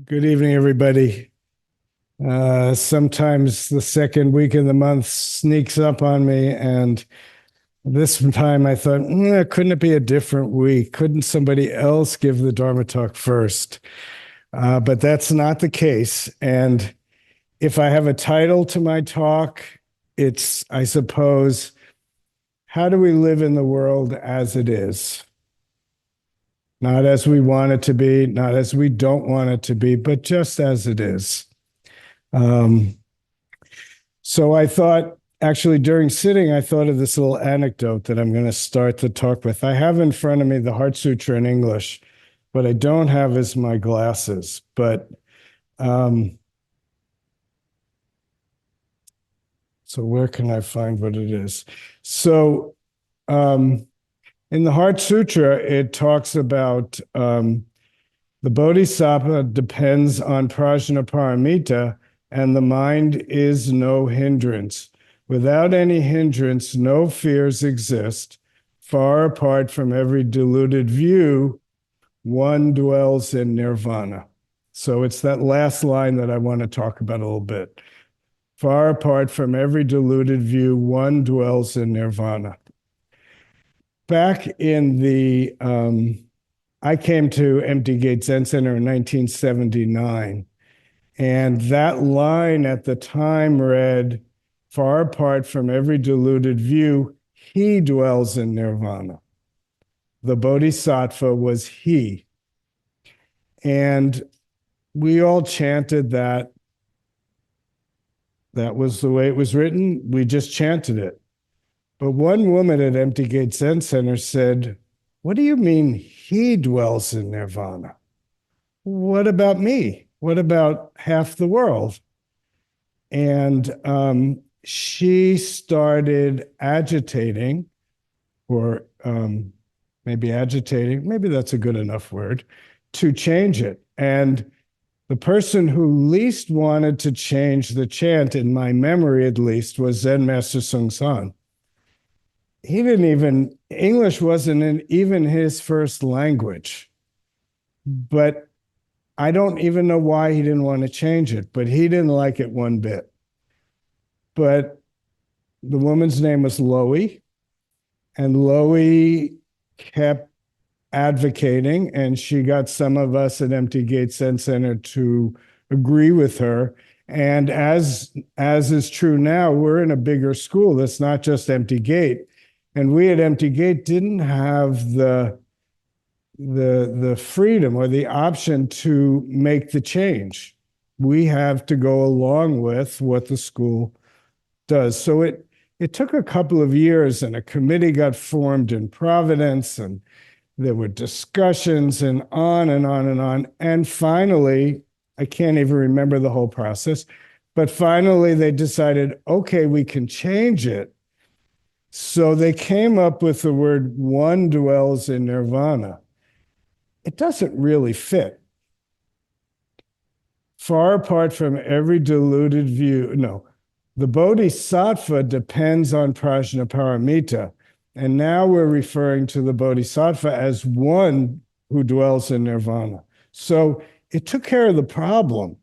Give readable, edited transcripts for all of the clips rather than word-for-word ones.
Good evening, everybody. Sometimes the second week of the month sneaks up on me, and this time I thought, couldn't it be a different week? Couldn't somebody else give the Dharma talk first? But that's not the case. And if I have a title to my talk, it's, I suppose, how do we live in the world as it is? Not as we want it to be, not as we don't want it to be, but just as it is. Um, so I thought, actually, during sitting, I thought of this little anecdote that I'm going to start the talk with. I have in front of me the Heart Sutra in English, but I don't have as my glasses. But so where can I find what it is? So in the Heart Sutra, it talks about the bodhisattva depends on prajnaparamita, and the mind is no hindrance. Without any hindrance, no fears exist. Far apart from every deluded view, one dwells in nirvana. So it's that last line that I want to talk about a little bit. Far apart from every deluded view, one dwells in nirvana. Back in the, I came to Empty Gate Zen Center in 1979. And that line at the time read, far apart from every deluded view, he dwells in nirvana. The bodhisattva was he. And we all chanted that. That was the way it was written. We just chanted it. But one woman at Empty Gate Zen Center said, what do you mean he dwells in nirvana? What about me? What about half the world? And she started agitating, or maybe that's a good enough word, to change it. And the person who least wanted to change the chant, in my memory at least, was Zen Master Bon Soeng. He didn't even, English wasn't even his first language. But I don't even know why he didn't want to change it, but he didn't like it one bit. But the woman's name was Loie, and Loie kept advocating, and she got some of us at Empty Gate Zen Center to agree with her. And as is true now, we're in a bigger school. It's not just Empty Gate. And we at Empty Gate didn't have the freedom or the option to make the change. We have to go along with what the school does. So it took a couple of years, and a committee got formed in Providence, and there were discussions and on and on and on. And finally, I can't even remember the whole process, but finally they decided, okay, we can change it. So they came up with the word one dwells in nirvana. It doesn't really fit. Far apart from every deluded view, no. The bodhisattva depends on prajnaparamita, and now we're referring to the bodhisattva as one who dwells in nirvana. So it took care of the problem.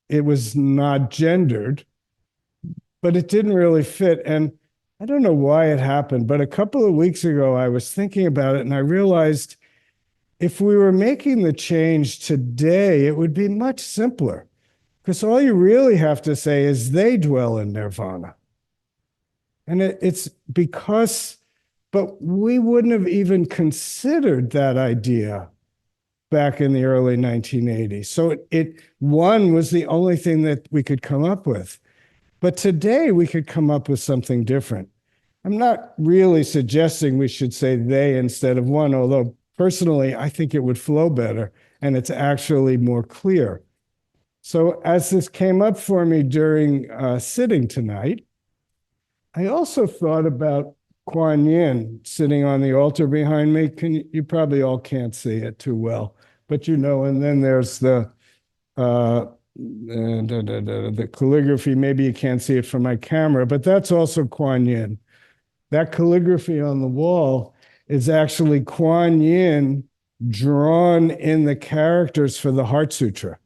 It was not gendered, but it didn't really fit. And I don't know why it happened, but a couple of weeks ago, I was thinking about it, and I realized if we were making the change today, it would be much simpler, because all you really have to say is they dwell in nirvana. And it's because, but we wouldn't have even considered that idea back in the early 1980s. So one was the only thing that we could come up with. But today we could come up with something different. I'm not really suggesting we should say they instead of one, although personally, I think it would flow better, and it's actually more clear. So as this came up for me during sitting tonight, I also thought about Kuan Yin sitting on the altar behind me. You probably all can't see it too well, but and then there's the calligraphy. Maybe you can't see it from my camera, but that's also Kuan Yin. That calligraphy on the wall is actually Kuan Yin drawn in the characters for the Heart Sutra.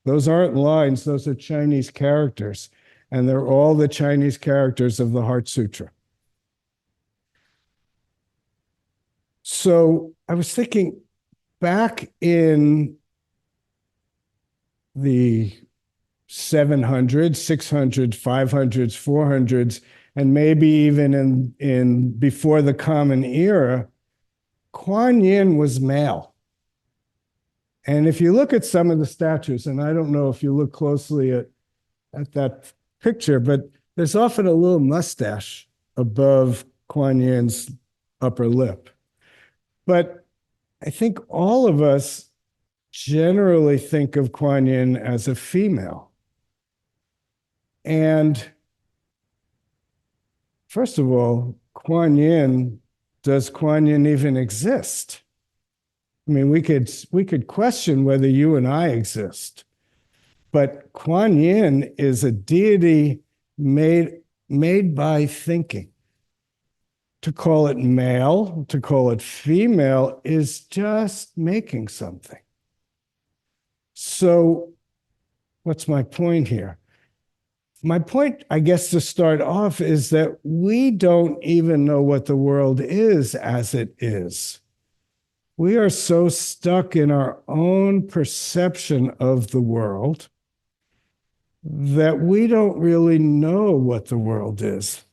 Those aren't lines, those are Chinese characters. And they're all the Chinese characters of the Heart Sutra. So I was thinking back in the 700s, 600s, 500s, 400s, and maybe even in before the Common Era, Kuan Yin was male. And if you look at some of the statues, and I don't know if you look closely at that picture, but there's often a little mustache above Kuan Yin's upper lip. But I think all of us generally think of Kuan Yin as a female. And first of all, does Kuan Yin even exist? I mean, we could question whether you and I exist. But Kuan Yin is a deity made by thinking. To call it male, to call it female, is just making something. So what's my point here? My point, I guess, to start off is that we don't even know what the world is as it is. We are so stuck in our own perception of the world that we don't really know what the world is.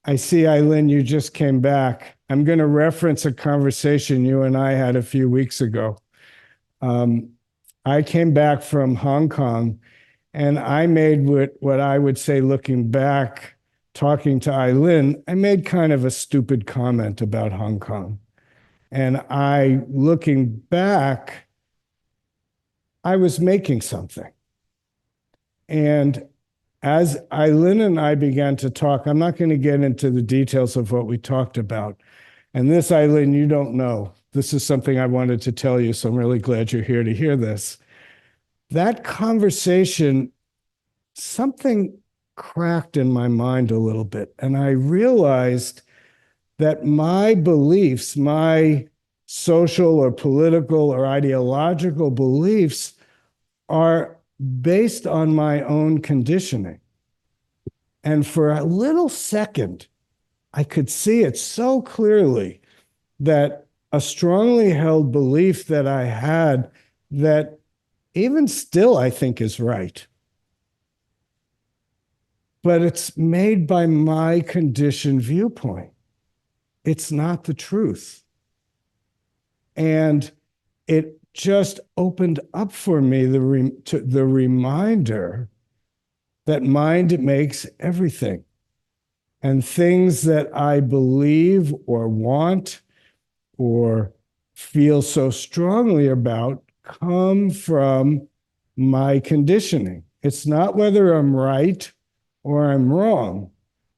I see, Eileen, you just came back. I'm going to reference a conversation you and I had a few weeks ago. I came back from Hong Kong, and I made what I would say, looking back, talking to Eileen, I made kind of a stupid comment about Hong Kong. And looking back, I was making something. And as Eileen and I began to talk, I'm not going to get into the details of what we talked about. And this, Eileen, you don't know. This is something I wanted to tell you, so I'm really glad you're here to hear this. That conversation, something cracked in my mind a little bit, and I realized that my beliefs, my social or political or ideological beliefs, are based on my own conditioning. And for a little second, I could see it so clearly that a strongly held belief that I had, that even still I think is right, but it's made by my conditioned viewpoint. It's not the truth. And it just opened up for me the reminder that mind makes everything. And things that I believe or want or feel so strongly about come from my conditioning. It's not whether I'm right or I'm wrong,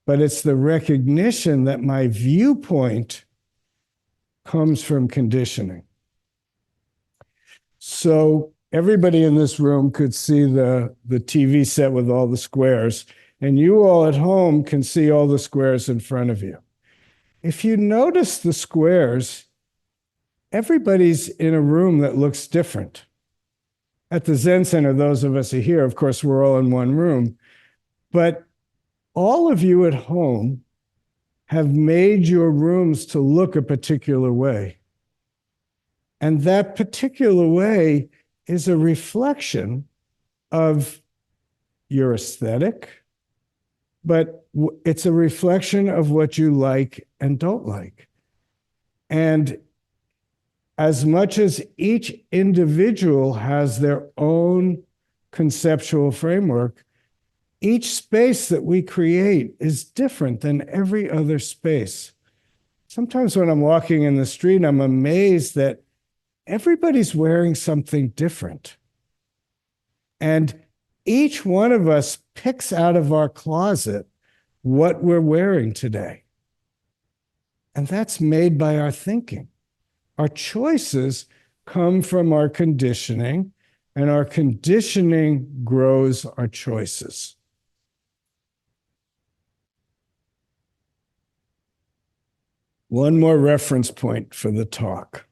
but it's the recognition that my viewpoint comes from conditioning. So everybody in this room could see the TV set with all the squares, and you all at home can see all the squares in front of you. If you notice the squares, everybody's in a room that looks different. At the Zen Center, those of us who are here, of course, we're all in one room, but all of you at home have made your rooms to look a particular way. And that particular way is a reflection of your aesthetic, but it's a reflection of what you like and don't like. And as much as each individual has their own conceptual framework, each space that we create is different than every other space. Sometimes when I'm walking in the street, I'm amazed that everybody's wearing something different. And each one of us picks out of our closet what we're wearing today. And that's made by our thinking. Our choices come from our conditioning, and our conditioning grows our choices. One more reference point for the talk.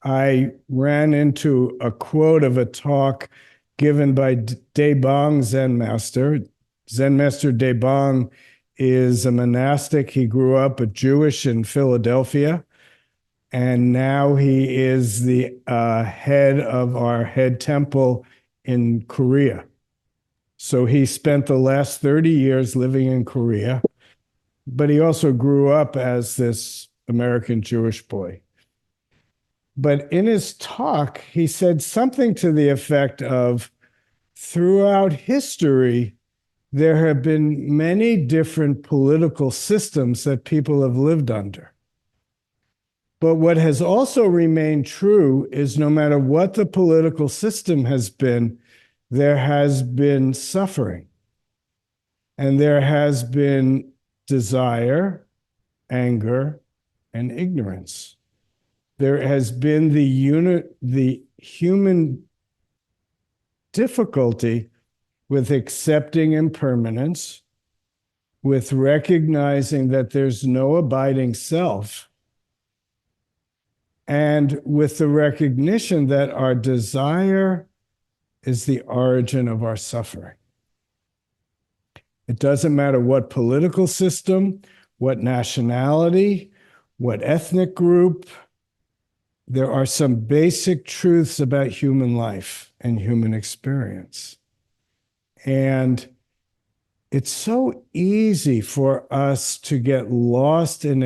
I ran into a quote of a talk given by Daebong Zen Master. Zen Master Daebong is a monastic. He grew up a Jewish in Philadelphia, and now he is the head of our head temple in Korea. So he spent the last 30 years living in Korea, but he also grew up as this American Jewish boy. But in his talk, he said something to the effect of, throughout history, there have been many different political systems that people have lived under. But what has also remained true is no matter what the political system has been, there has been suffering. And there has been desire, anger, and ignorance. There has been the human difficulty with accepting impermanence, with recognizing that there's no abiding self, and with the recognition that our desire is the origin of our suffering. It doesn't matter what political system, what nationality, what ethnic group. There are some basic truths about human life and human experience. And it's so easy for us to get lost in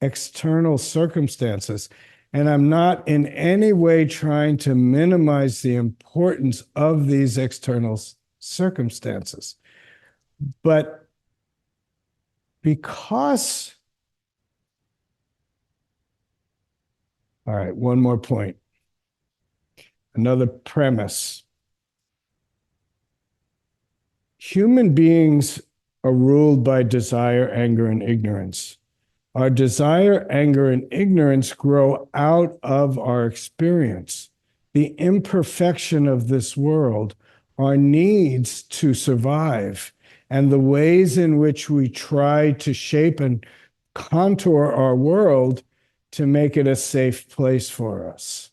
external circumstances. And I'm not in any way trying to minimize the importance of these external circumstances. But because, all right, one more point. Another premise. Human beings are ruled by desire, anger, and ignorance. Our desire, anger, and ignorance grow out of our experience, the imperfection of this world, our needs to survive, and the ways in which we try to shape and contour our world to make it a safe place for us.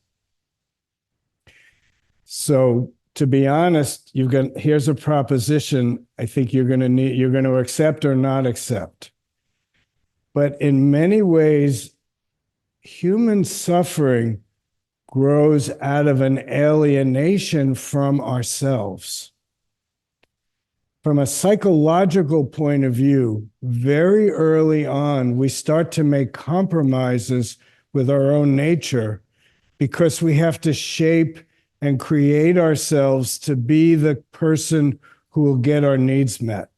So, to be honest, here's a proposition I think you're going to accept or not accept. But in many ways, human suffering grows out of an alienation from ourselves. From a psychological point of view, very early on, we start to make compromises with our own nature because we have to shape and create ourselves to be the person who will get our needs met.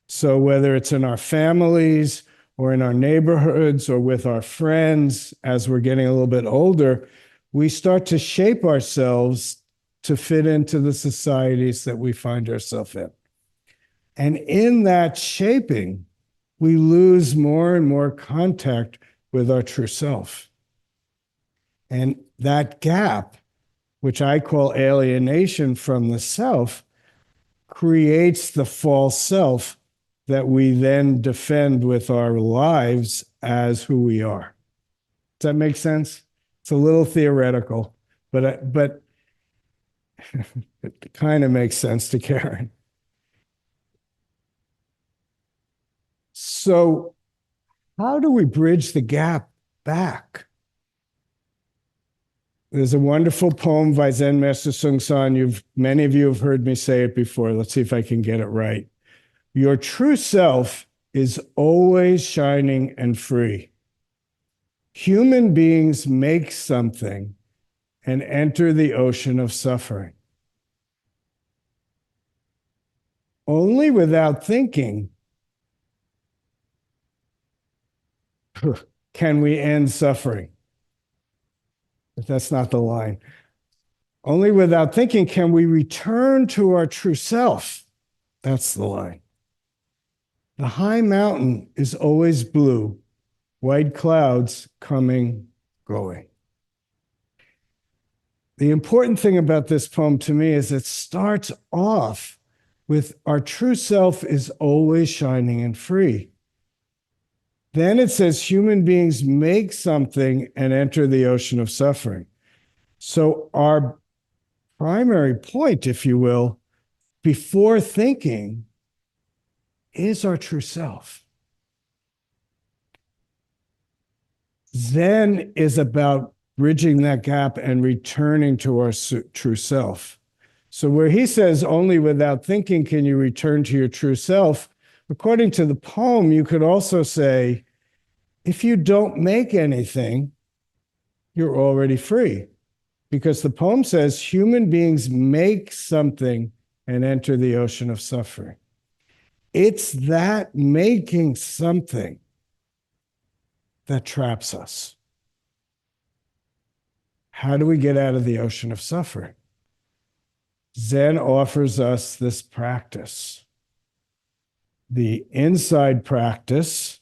So whether it's in our families or in our neighborhoods or with our friends, as we're getting a little bit older, we start to shape ourselves to fit into the societies that we find ourselves in. And in that shaping, we lose more and more contact with our true self. And that gap, which I call alienation from the self, creates the false self that we then defend with our lives as who we are. Does that make sense? It's a little theoretical, but it kind of makes sense to Karen. So how do we bridge the gap back? There's a wonderful poem by Zen Master Bon Soeng. Many of you have heard me say it before. Let's see if I can get it right. Your true self is always shining and free. Human beings make something and enter the ocean of suffering. Only without thinking can we end suffering. But that's not the line. Only without thinking can we return to our true self. That's the line. The high mountain is always blue, white clouds coming, going. The important thing about this poem to me is it starts off with our true self is always shining and free. Then it says human beings make something and enter the ocean of suffering. So our primary point, if you will, before thinking is our true self. Zen is about bridging that gap and returning to our true self. So where he says only without thinking can you return to your true self, according to the poem, you could also say, if you don't make anything, you're already free. Because the poem says human beings make something and enter the ocean of suffering. It's that making something that traps us. How do we get out of the ocean of suffering? Zen offers us this practice, the inside practice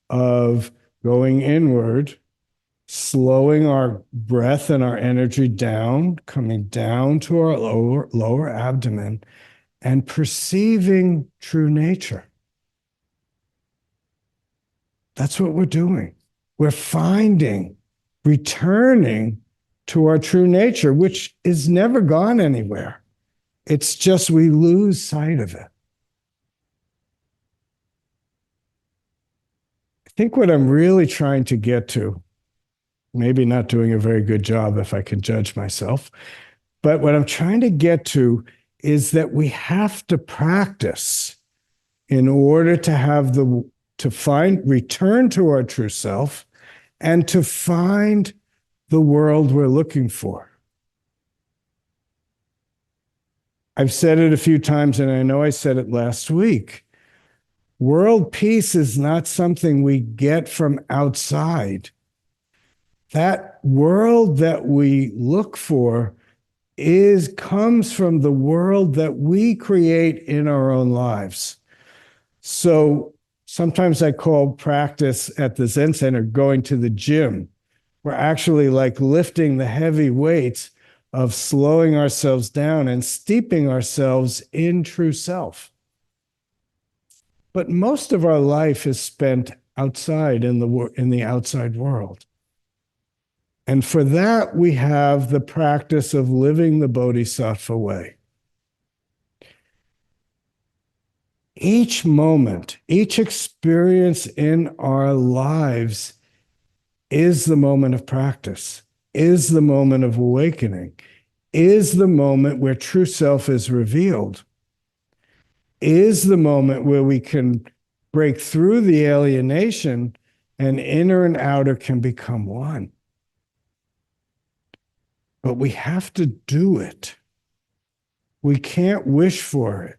of going inward, slowing our breath and our energy down, coming down to our lower abdomen, and perceiving true nature. That's what we're doing. We're finding, returning to our true nature, which is never gone anywhere. It's just we lose sight of it. I think what I'm really trying to get to, maybe not doing a very good job if I can judge myself, but what I'm trying to get to is that we have to practice in order to have return to our true self and to find the world we're looking for. I've said it a few times, and I know I said it last week. World peace is not something we get from outside. That world that we look for comes from the world that we create in our own lives. So sometimes I call practice at the Zen Center going to the gym. We're actually like lifting the heavy weights of slowing ourselves down and steeping ourselves in true self. But most of our life is spent outside in the outside world. And for that, we have the practice of living the bodhisattva way. Each moment, each experience in our lives is the moment of practice, is the moment of awakening, is the moment where true self is revealed, is the moment where we can break through the alienation and inner and outer can become one. But we have to do it. We can't wish for it.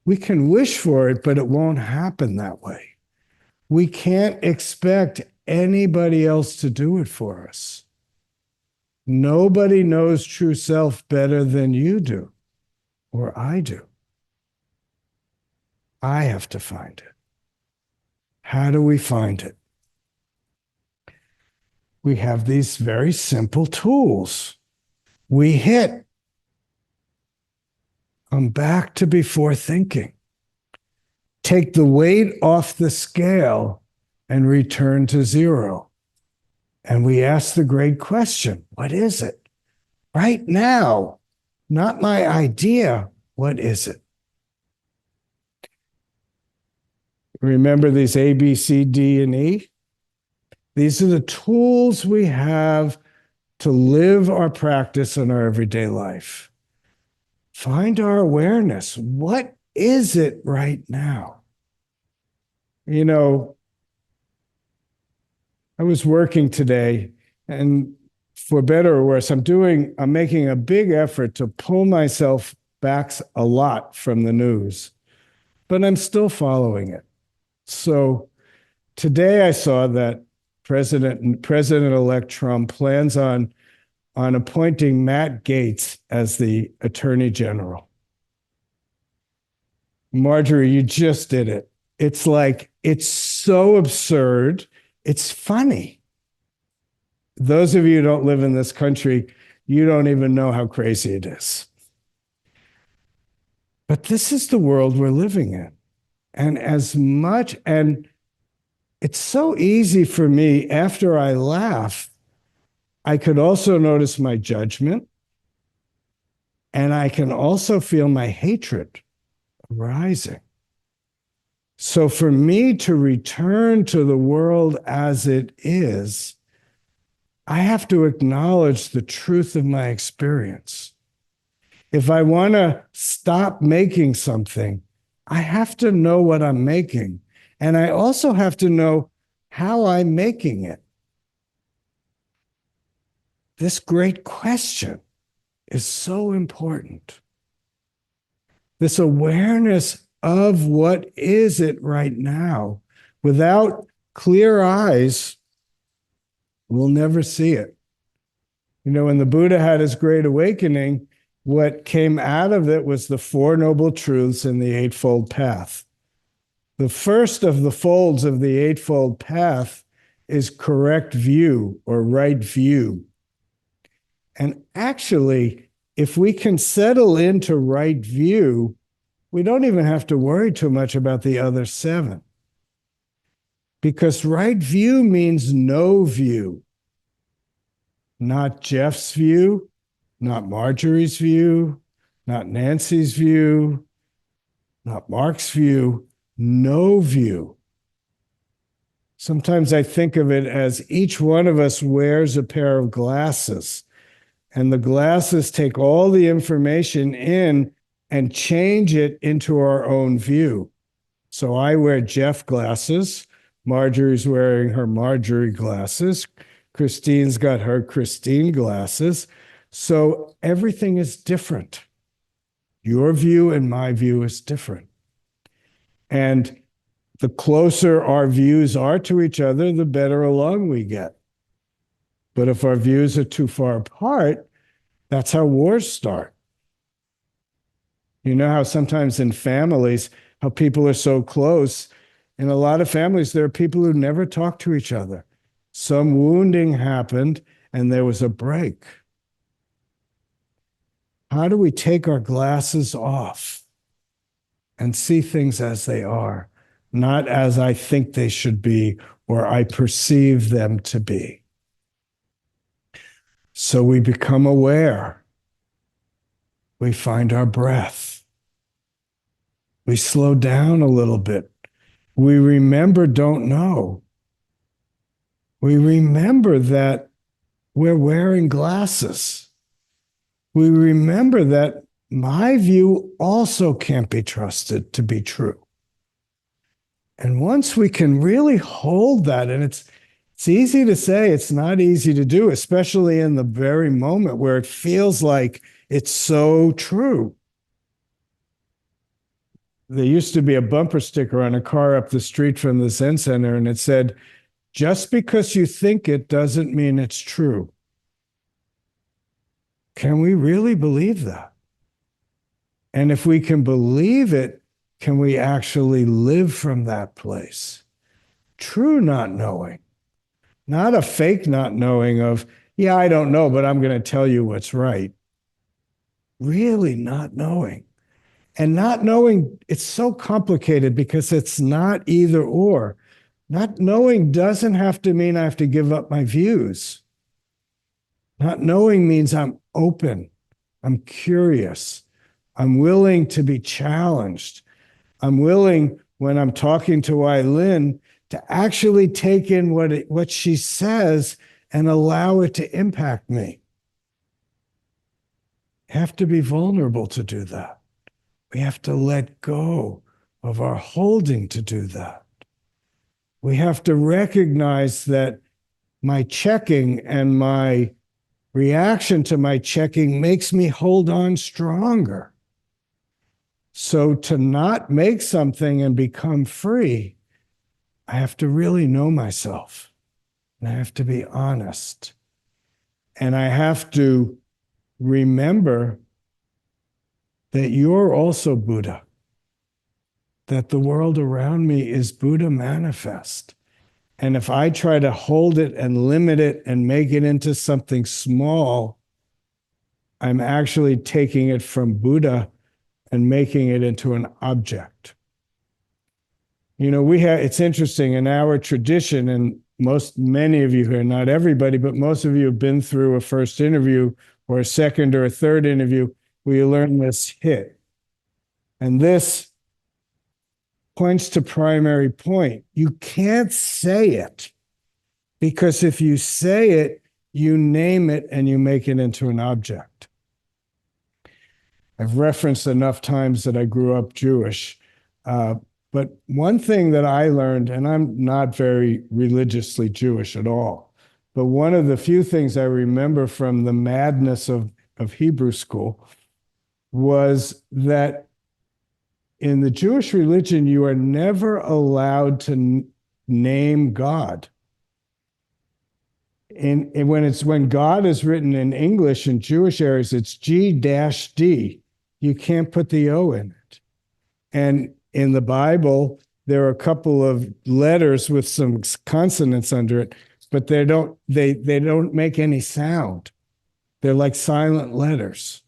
We can wish for it, but it won't happen that way. We can't expect anybody else to do it for us. Nobody knows true self better than you do, or I do. I have to find it. How do we find it? We have these very simple tools. We hit. Come back to before thinking. Take the weight off the scale and return to zero. And we ask the great question, what is it? Right now, not my idea, what is it? Remember these A, B, C, D, and E? These are the tools we have to live our practice in our everyday life. Find our awareness. What is it right now? You know, I was working today, and for better or worse, I'm making a big effort to pull myself back a lot from the news, but I'm still following it. So today I saw that President-elect Trump plans on appointing Matt Gaetz as the Attorney General. Marjorie, you just did it. It's like, it's so absurd. It's funny. Those of you who don't live in this country, you don't even know how crazy it is. But this is the world we're living in. And it's so easy for me after I laugh, I could also notice my judgment, and I can also feel my hatred rising. So for me to return to the world as it is, I have to acknowledge the truth of my experience. If I want to stop making something, I have to know what I'm making. And I also have to know how I'm making it. This great question is so important. This awareness of what is it right now. Without clear eyes, we'll never see it. You know, when the Buddha had his great awakening, what came out of it was the Four Noble Truths and the Eightfold Path. The first of the folds of the Eightfold Path is correct view or right view. And actually, if we can settle into right view, we don't even have to worry too much about the other seven. Because right view means no view. Not Jeff's view, not Marjorie's view, not Nancy's view, not Mark's view, no view. Sometimes I think of it as each one of us wears a pair of glasses, and the glasses take all the information in and change it into our own view. So I wear Jeff glasses, Marjorie's wearing her Marjorie glasses, Christine's got her Christine glasses. So everything is different. Your view and my view is different. And the closer our views are to each other, the better along we get. But if our views are too far apart, that's how wars start. You know how sometimes in families, how people are so close. In a lot of families, there are people who never talk to each other. Some wounding happened and there was a break. How do we take our glasses off and see things as they are, not as I think they should be or I perceive them to be? So we become aware. We find our breath. We slow down a little bit. We remember, don't know. We remember that we're wearing glasses. We remember that my view also can't be trusted to be true. And once we can really hold that, and it's easy to say, it's not easy to do, especially in the very moment where it feels like it's so true. There used to be a bumper sticker on a car up the street from the Zen Center, and it said, just because you think it doesn't mean it's true. Can we really believe that? And if we can believe it, can we actually live from that place? True not knowing, not a fake not knowing of, yeah, I don't know, but I'm going to tell you what's right. Really not knowing. And not knowing, it's so complicated because it's not either or. Not knowing doesn't have to mean I have to give up my views. Not knowing means I'm open, I'm curious, I'm willing to be challenged. I'm willing, when I'm talking to Eileen, to actually take in what she says and allow it to impact me. You have to be vulnerable to do that. We have to let go of our holding to do that. We have to recognize that my checking and my reaction to my checking makes me hold on stronger. So to not make something and become free, I have to really know myself. And I have to be honest. And I have to remember that you're also Buddha. That the world around me is Buddha manifest. And if I try to hold it and limit it and make it into something small, I'm actually taking it from Buddha and making it into an object. You know, it's interesting in our tradition, and many of you here, not everybody, but most of you have been through a first interview or a second or a third interview where you learn this hit. And this points to primary point. You can't say it, because if you say it, you name it and you make it into an object. I've referenced enough times that I grew up Jewish. But one thing that I learned, and I'm not very religiously Jewish at all, but one of the few things I remember from the madness of Hebrew school was that in the Jewish religion, you are never allowed to name God. And when God is written in English in Jewish areas, it's G-D. You can't put the O in it. And in the Bible, there are a couple of letters with some consonants under it, but they don't make any sound. They're like silent letters.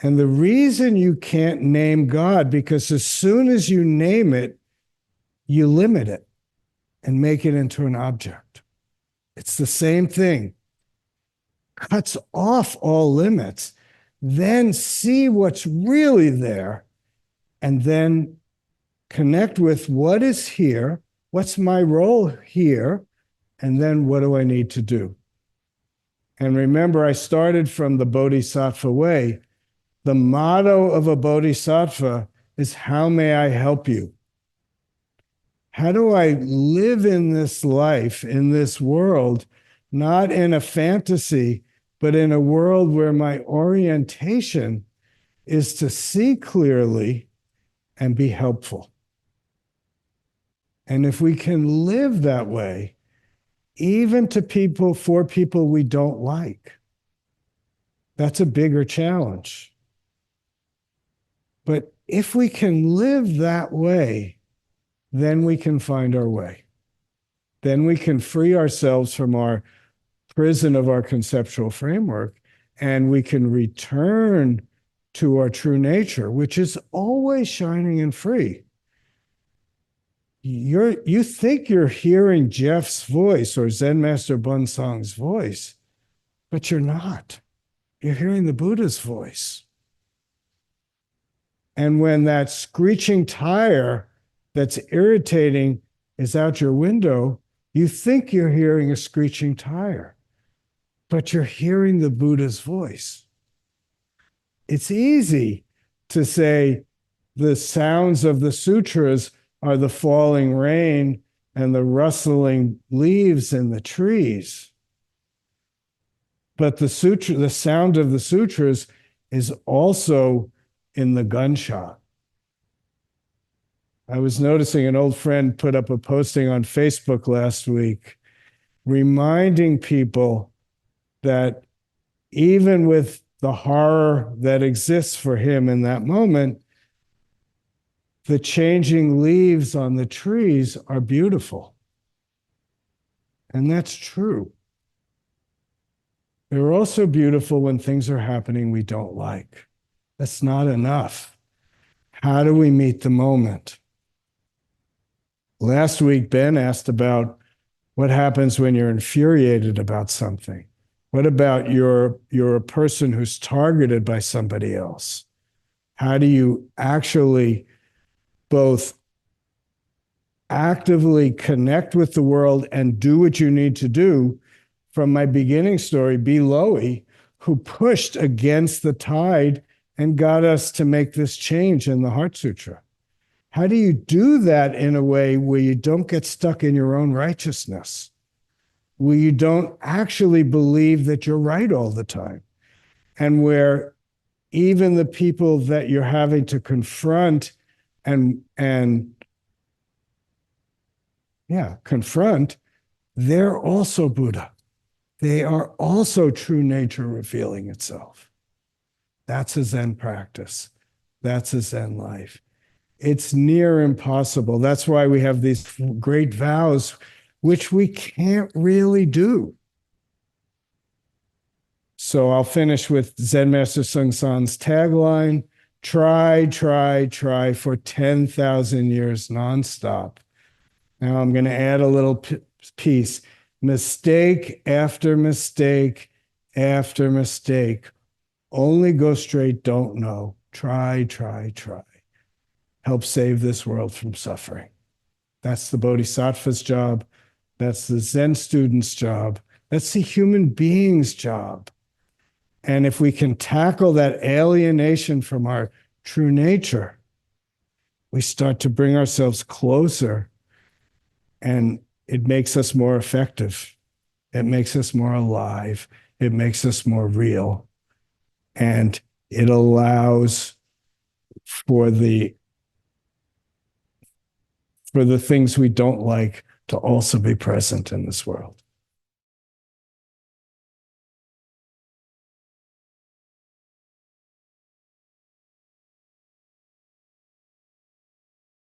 And the reason you can't name God, because as soon as you name it, you limit it and make it into an object. It's the same thing. Cuts off all limits. Then see what's really there, and then connect with what is here, what's my role here, and then what do I need to do? And remember, I started from the bodhisattva way. The motto of a bodhisattva is, how may I help you? How do I live in this life, in this world, not in a fantasy, but in a world where my orientation is to see clearly and be helpful? And if we can live that way, even for people we don't like, that's a bigger challenge. But if we can live that way, then we can find our way. Then we can free ourselves from our prison of our conceptual framework, and we can return to our true nature, which is always shining and free. You think you're hearing Jeff's voice or Zen Master Bon Soeng's voice, but you're not. You're hearing the Buddha's voice. And when that screeching tire that's irritating is out your window, you think you're hearing a screeching tire, but you're hearing the Buddha's voice. It's easy to say the sounds of the sutras are the falling rain and the rustling leaves in the trees. But the sound of the sutras is also in the gunshot. I was noticing an old friend put up a posting on Facebook last week, reminding people that even with the horror that exists for him in that moment, the changing leaves on the trees are beautiful. And that's true. They're also beautiful when things are happening we don't like. That's not enough. How do we meet the moment? Last week, Ben asked about what happens when you're infuriated about something. What about you're a person who's targeted by somebody else? How do you actually both actively connect with the world and do what you need to do? From my beginning story, B. Lowy, who pushed against the tide and got us to make this change in the Heart Sutra. How do you do that in a way where you don't get stuck in your own righteousness, where you don't actually believe that you're right all the time, and where even the people that you're having to confront confront, they're also Buddha. They are also true nature revealing itself. That's a Zen practice. That's a Zen life. It's near impossible. That's why we have these great vows, which we can't really do. So I'll finish with Zen Master Seung San's tagline, Try for 10,000 years nonstop. Now I'm going to add a little piece. Mistake after mistake after mistake. Only go straight, don't know. Try. Help save this world from suffering. That's the bodhisattva's job. That's the Zen student's job. That's the human being's job. And if we can tackle that alienation from our true nature, we start to bring ourselves closer, and it makes us more effective. It makes us more alive. It makes us more real. And it allows for the things we don't like to also be present in this world.